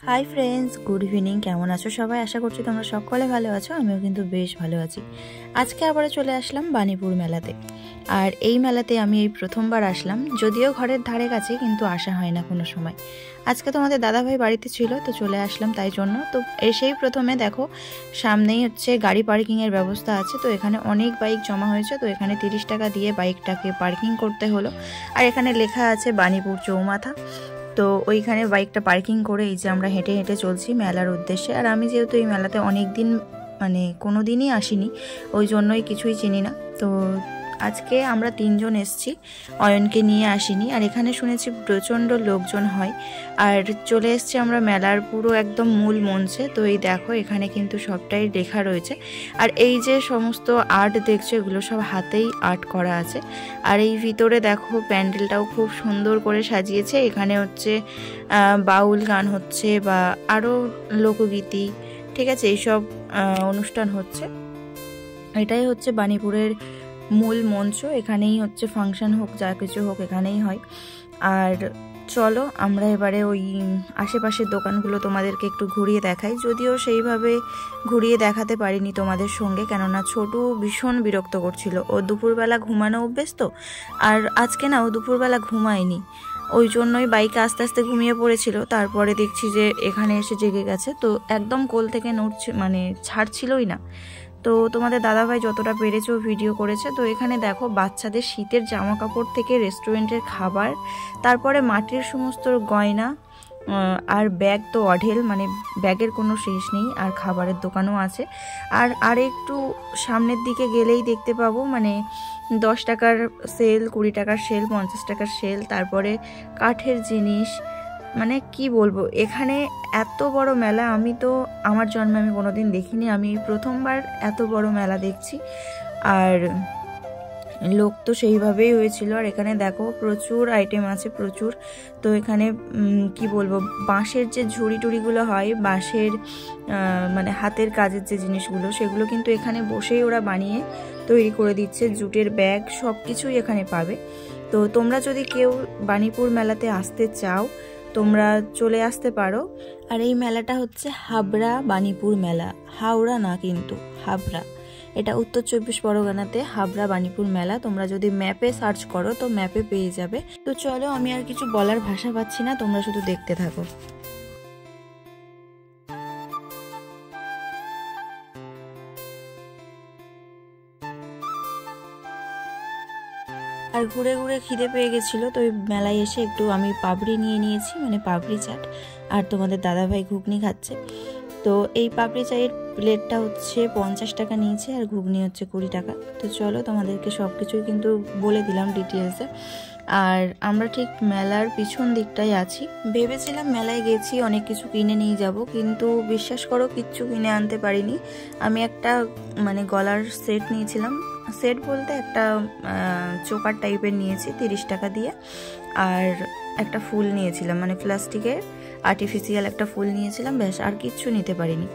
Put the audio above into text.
Hi friends, good evening. কেমন আছো সবাই? আশা করছি তোমরা সকলে ভালো আছো। আমিও কিন্তু বেশ ভালো আছি। আজকে আবারও চলে আসলাম বাণীপুর মেলাতে। আর এই মেলাতে আমি এই প্রথমবার আসলাম, যদিও ঘরের ধারে কাছে, কিন্তু আসা হয় না কোনো সময়। আজকে তোমাদের দাদাভাই বাড়িতে ছিল, তো চলে আসলাম তাই জন্য। তো এসেই প্রথমে দেখো সামনেই হচ্ছে গাড়ি পার্কিংয়ের ব্যবস্থা আছে। তো এখানে অনেক বাইক জমা হয়েছে, তো এখানে 30 টাকা দিয়ে বাইকটাকে পার্কিং করতে হলো। আর এখানে লেখা আছে বাণীপুর চৌমাথা। তো ওইখানে বাইকটা পার্কিং করে এই যে আমরা হেঁটে হেঁটে চলছি মেলার উদ্দেশ্যে। আর আমি যেহেতু এই মেলাতে অনেক দিন কোনো দিনই আসিনি, ওই জন্যই কিছুই চিনি না। তো আজকে আমরা 3 জন এসছি, অয়নকে নিয়ে আসিনি। আর এখানে শুনেছি প্রচণ্ড লোকজন হয়। আর চলে এসছি আমরা মেলার পুরো একদম মূল মঞ্চে। তো এই দেখো এখানে কিন্তু সবটাই লেখা রয়েছে। আর এই যে সমস্ত আর্ট দেখছো, এগুলো সব হাতেই আর্ট করা আছে। আর এই ভিতরে দেখো প্যান্ডেলটাও খুব সুন্দর করে সাজিয়েছে। এখানে হচ্ছে বাউল গান হচ্ছে বা আরও লোকগীতি, ঠিক আছে, এইসব অনুষ্ঠান হচ্ছে। এটাই হচ্ছে বাণীপুরের মূল মঞ্চ। এখানেই হচ্ছে ফাংশন হোক, যা কিছু হোক, এখানেই হয়। আর চলো আমরা এবারে ওই আশেপাশের দোকানগুলো তোমাদেরকে একটু ঘুরিয়ে দেখাই। যদিও সেইভাবে ঘুরিয়ে দেখাতে পারিনি তোমাদের সঙ্গে, কেননা ছোটু ভীষণ বিরক্ত করছিল। ও দুপুরবেলা ঘুমানো অভ্যেস তো। আর আজকে না, ও দুপুরবেলা ঘুমায়নি, ওই জন্যই বাইকে আস্তে আস্তে ঘুমিয়ে পড়েছিল। তারপরে দেখছি যে এখানে এসে জেগে গেছে, তো একদম কোল থেকে নড়ছে, ছাড়ছিলই না। তো তোমাদের দাদাভাই যতটা পেরেছে ভিডিও করেছে। তো এখানে দেখো বাচ্চাদের শীতের জামা কাপড় থেকে রেস্টুরেন্টের খাবার, তারপরে মাটির সমস্ত গয়না, আর ব্যাগ তো অঢেল, ব্যাগের কোনো শেষ নেই। আর খাবারের দোকানও আছে। আর একটু সামনের দিকে গেলেই দেখতে পাবো 10 টাকার সেল, 20 টাকার সেল, 50 টাকার সেল, তারপরে কাঠের জিনিস। কি বলবো, এখানে এত বড় মেলা আমি তো আমার জন্মে আমি কোনোদিন দেখিনি। আমি প্রথমবার এত বড় মেলা দেখছি। আর লোক তো সেইভাবেই হয়েছিল। আর এখানে দেখো প্রচুর আইটেম আছে, প্রচুর। তো এখানে কি বলবো, বাঁশের যে ঝুড়ি টুড়িগুলো হয়, বাঁশের হাতের কাজের যে জিনিসগুলো, সেগুলো কিন্তু এখানে বসেই ওরা বানিয়ে তৈরি করে দিচ্ছে। জুটের ব্যাগ, সব কিছুই এখানে পাবে। তো তোমরা যদি কেউ বাণীপুর মেলাতে আসতে চাও, তোমরা চলে আসতে পারো। আর এই মেলাটা হচ্ছে হাবড়া বাণীপুর মেলা, হাওড়া না কিন্তু, হাবড়া। এটা উত্তর 24 পরগনাতে হাবড়া বাণীপুর মেলা। তোমরা যদি ম্যাপে সার্চ করো তো ম্যাপে পেয়ে যাবে। তো চলো, আমি আর কিছু বলার ভাষা পাচ্ছি না, তোমরা শুধু দেখতে থাকো। আর ঘুরে ঘুরে খিদে পেয়ে গেছিলো, তো ওই মেলায় এসে একটু আমি পাপড়ি নিয়ে নিয়েছি, পাপড়ি চাট। আর তোমাদের দাদাভাই ঘুগনি খাচ্ছে। তো এই পাপড়ি চায়ের প্লেটটা হচ্ছে 50 টাকা নিয়েছে, আর ঘুগনি হচ্ছে 20 টাকা। তো চলো তোমাদেরকে সব কিছুই কিন্তু বলে দিলাম ডিটেলসে। আর আমরা ঠিক মেলার পিছন দিকটাই আছি। ভেবেছিলাম মেলায় গেছি অনেক কিছু কিনে নিয়ে যাব, কিন্তু বিশ্বাস করো কিচ্ছু কিনে আনতে পারিনি। আমি একটা গলার সেট নিয়েছিলাম, সেট বলতে একটা চোকার টাইপের নিয়েছি 30 টাকা দিয়ে। আর একটা ফুল নিয়েছিলাম, প্লাস্টিকের আর্টিফিশিয়াল একটা ফুল নিয়েছিলাম, ব্যাস, আর কিচ্ছু নিতে পারিনি।